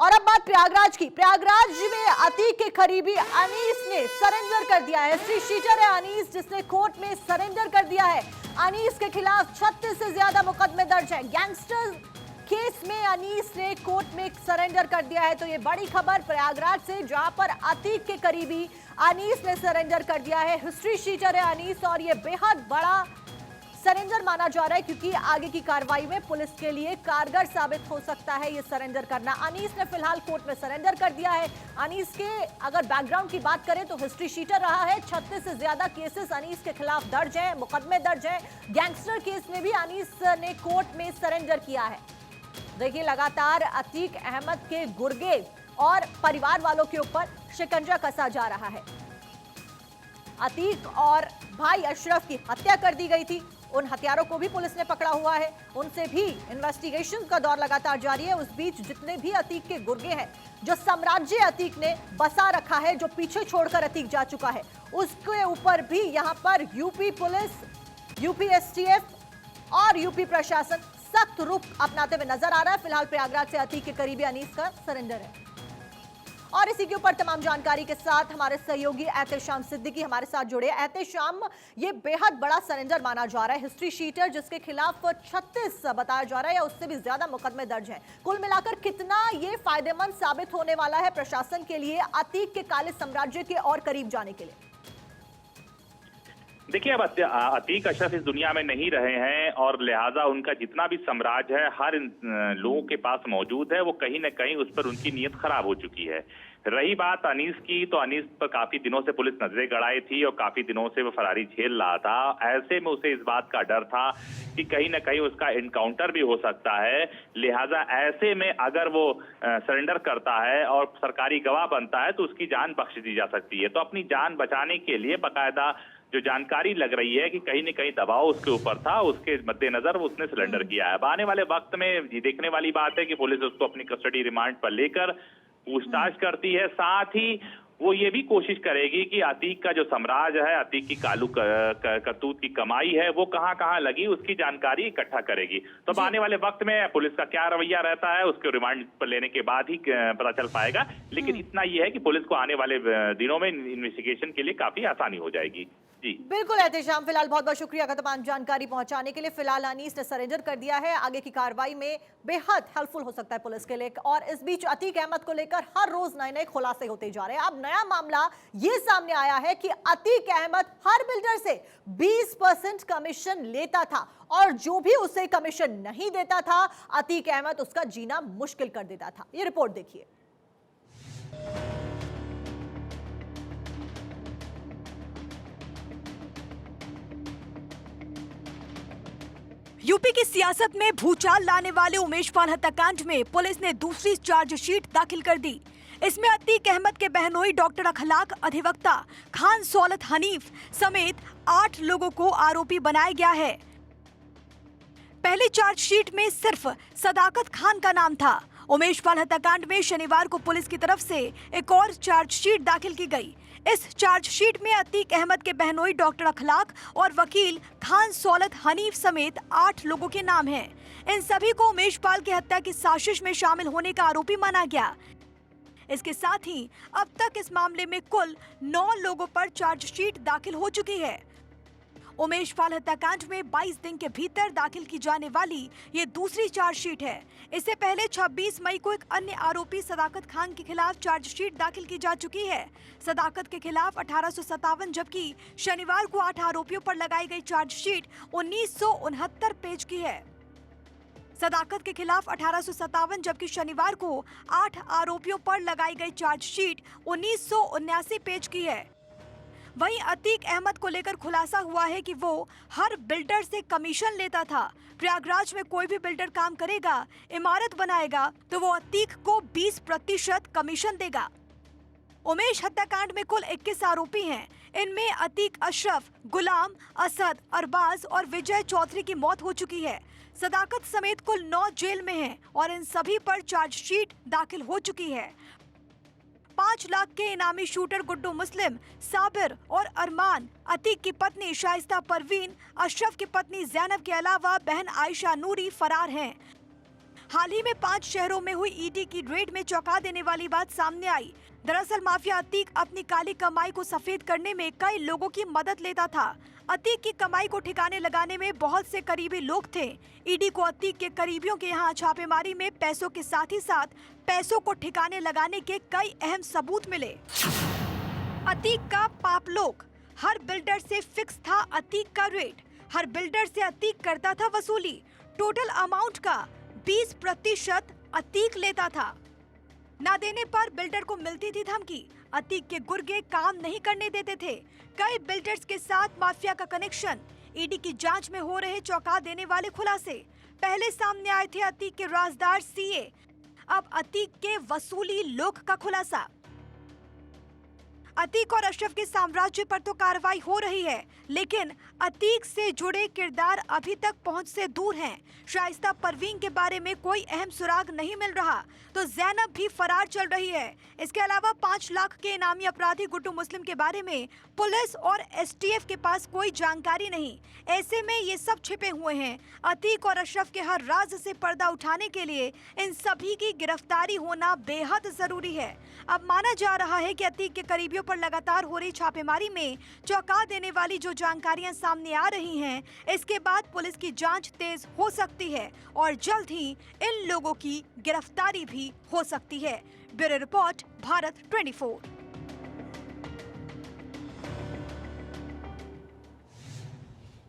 और अब बात प्रयागराज की। प्रयागराज में अतीक के करीबी अनीस ने सरेंडर कर दिया है। हिस्ट्री शीटर है अनीस, जिसने कोर्ट में सरेंडर कर दिया है। अनीस के खिलाफ 36 से ज्यादा मुकदमे दर्ज है। गैंगस्टर केस में अनीस ने कोर्ट में सरेंडर कर दिया है। तो ये बड़ी खबर प्रयागराज से, जहां पर अतीक के करीबी अनीस ने सरेंडर कर दिया है। हिस्ट्री शीटर है अनीस और ये बेहद बड़ा सरेंडर माना जा रहा है, क्योंकि आगे की कार्रवाई में पुलिस के लिए कारगर साबित हो सकता है ये सरेंडर करना। अनीस ने फिलहाल कोर्ट में सरेंडर कर दिया है। अनीस के अगर बैकग्राउंड की बात करें तो हिस्ट्री शीटर रहा है। 36 से ज्यादा केसेस अनीस के खिलाफ दर्ज है, मुकदमे दर्ज है। गैंगस्टर केस में भी अनीस ने कोर्ट में सरेंडर किया है। देखिए, लगातार अतीक अहमद के गुर्गे और परिवार वालों के ऊपर शिकंजा कसा जा रहा है। अतीक और भाई अशरफ की हत्या कर दी गई थी। उन हत्यारों को भी पुलिस ने पकड़ा हुआ है, उनसे भी इन्वेस्टिगेशन का दौर लगातार जारी है। उस बीच जितने भी अतीक के गुर्गे हैं, जो साम्राज्य अतीक ने बसा रखा है, जो पीछे छोड़कर अतीक जा चुका है, उसके ऊपर भी यहां पर यूपी पुलिस, यूपी एसटीएफ और यूपी प्रशासन सख्त रुख अपनाते हुए नजर आ रहा है। फिलहाल प्रयागराज से अतीक के करीबी अनीस का सरेंडर है। और इसी के ऊपर तमाम जानकारी के साथ हमारे सहयोगी एहतेशाम सिद्दीकी हमारे साथ जुड़े। एहतेशाम, ये बेहद बड़ा सरेंडर माना जा रहा है। हिस्ट्री शीटर जिसके खिलाफ 36 बताया जा रहा है या उससे भी ज्यादा मुकदमे दर्ज हैं। कुल मिलाकर कितना ये फायदेमंद साबित होने वाला है प्रशासन के लिए अतीक के काले साम्राज्य के और करीब जाने के लिए? देखिए, अब अतीक अशरफ इस दुनिया में नहीं रहे हैं और लिहाजा उनका जितना भी साम्राज्य है हर लोगों के पास मौजूद है, वो कहीं न कहीं उस पर उनकी नीयत खराब हो चुकी है। रही बात अनीस की, तो अनीस पर काफी दिनों से पुलिस नजरें गड़ाई थी और काफी दिनों से वो फरारी झेल रहा था। ऐसे में उसे इस बात का डर था कि कहीं न कहीं उसका इनकाउंटर भी हो सकता है। लिहाजा ऐसे में अगर वो सरेंडर करता है और सरकारी गवाह बनता है तो उसकी जान बख्श दी जा सकती है। तो अपनी जान बचाने के लिए बाकायदा जो जानकारी लग रही है कि कहीं न कहीं दबाव उसके ऊपर था, उसके मद्देनजर उसने सरेंडर किया है। अब आने वाले वक्त में ये देखने वाली बात है कि पुलिस उसको अपनी कस्टडी रिमांड पर लेकर पूछताछ करती है। साथ ही वो ये भी कोशिश करेगी कि अतीक का जो साम्राज्य है, अतीक की कालू करतूत की कमाई है, वो कहां कहां लगी, उसकी जानकारी इकट्ठा करेगी। तो आने वाले वक्त में पुलिस का क्या रवैया रहता है, उसके रिमांड पर लेने के बाद ही पता चल पाएगा। लेकिन इतना ये है कि पुलिस को आने वाले दिनों में इन्वेस्टिगेशन के लिए काफी आसानी हो जाएगी। जी बिल्कुल एहतेशाम, फिलहाल बहुत बहुत शुक्रिया का तमाम जानकारी पहुंचाने के लिए। फिलहाल अनीस ने सरेंडर कर दिया है। आगे की कार्रवाई में बेहद हेल्पफुल हो सकता है पुलिस के लिए। और इस बीच अतीक अहमद को लेकर हर रोज नए नए खुलासे होते जा रहे हैं। अब नया मामला ये सामने आया है कि अतीक अहमद हर बिल्डर से 20% कमीशन लेता था और जो भी उसे कमीशन नहीं देता था, अतीक अहमद उसका जीना मुश्किल कर देता था। ये रिपोर्ट देखिए। यूपी की सियासत में भूचाल लाने वाले उमेश पाल हत्याकांड में पुलिस ने दूसरी चार्जशीट दाखिल कर दी। इसमें अतीक अहमद के बहनोई डॉक्टर अखलाक, अधिवक्ता खान सौलत हनीफ समेत 8 लोगों को आरोपी बनाया गया है। पहली चार्जशीट में सिर्फ सदाकत खान का नाम था। उमेश पाल हत्याकांड में शनिवार को पुलिस की तरफ से एक और चार्जशीट दाखिल की गई। इस चार्जशीट में अतीक अहमद के बहनोई डॉक्टर अखलाक और वकील खान सौलत हनीफ समेत 8 लोगों के नाम हैं। इन सभी को उमेश पाल की हत्या की साजिश में शामिल होने का आरोपी माना गया। इसके साथ ही अब तक इस मामले में कुल 9 लोगों पर चार्जशीट दाखिल हो चुकी है। उमेश पाल हत्याकांड में 22 दिन के भीतर दाखिल की जाने वाली ये दूसरी चार्जशीट है। इससे पहले 26 मई को एक अन्य आरोपी सदाकत खान के खिलाफ चार्जशीट दाखिल की जा चुकी है। सदाकत के खिलाफ 1857 जबकि शनिवार को 8 आरोपियों पर लगाई गई चार्जशीट 1969 पेज की है। सदाकत के खिलाफ 1857 जबकि शनिवार को 8 आरोपियों पर लगाई गई चार्जशीट 1979 पेज की है। वहीं अतीक अहमद को लेकर खुलासा हुआ है कि वो हर बिल्डर से कमीशन लेता था। प्रयागराज में कोई भी बिल्डर काम करेगा, इमारत बनाएगा, तो वो अतीक को 20% कमीशन देगा। उमेश हत्याकांड में कुल 21 आरोपी हैं। इनमें अतीक अशरफ, गुलाम, असद, अरबाज और विजय चौधरी की मौत हो चुकी है। सदाकत समेत कुल 9 जेल में हैं और इन सभी पर चार्जशीट दाखिल हो चुकी है। 5 लाख के इनामी शूटर गुड्डू मुस्लिम, साबिर और अरमान, अतीक की पत्नी शाइस्ता परवीन, अशरफ की पत्नी जैनब के अलावा बहन आयशा नूरी फरार हैं। हाल ही में 5 शहरों में हुई ईडी की रेड में चौंका देने वाली बात सामने आई। दरअसल माफिया अतीक अपनी काली कमाई को सफेद करने में कई लोगों की मदद लेता था। अतीक की कमाई को ठिकाने लगाने में बहुत से करीबी लोग थे। ईडी को अतीक के करीबियों के यहाँ छापेमारी में पैसों के साथ ही साथ पैसों को ठिकाने लगाने के कई अहम सबूत मिले। अतीक का पापलोक, हर बिल्डर से फिक्स था अतीक का रेट। हर बिल्डर से अतीक करता था वसूली। टोटल अमाउंट का 20% अतीक लेता था। ना देने पर बिल्डर को मिलती थी धमकी। अतीक के गुर्गे काम नहीं करने देते थे। कई बिल्डर्स के साथ माफिया का कनेक्शन। ईडी की जांच में हो रहे चौंका देने वाले खुलासे। पहले सामने आए थे अतीक के राजदार सीए, अब अतीक के वसूली लोक का खुलासा। अतीक और अशरफ के साम्राज्य पर तो कार्रवाई हो रही है, लेकिन अतीक से जुड़े किरदार अभी तक पहुंच से दूर हैं। शाइस्ता परवीन के बारे में कोई अहम सुराग नहीं मिल रहा, तो जैनब भी फरार चल रही है। इसके अलावा 5 लाख के इनामी अपराधी गुड्डू मुस्लिम के बारे में पुलिस और एसटीएफ के पास कोई जानकारी नहीं। ऐसे में ये सब छिपे हुए हैं। अतीक और अशरफ के हर राज से पर्दा उठाने के लिए इन सभी की गिरफ्तारी होना बेहद जरूरी है। अब माना जा रहा है कि अतीक के करीबियों पर लगातार हो रही छापेमारी में चौंका देने वाली जो जानकारियां सामने आ रही हैं, इसके बाद पुलिस की जांच तेज हो सकती है और जल्द ही इन लोगों की गिरफ्तारी भी हो सकती है। Bureau report, Bharat 24।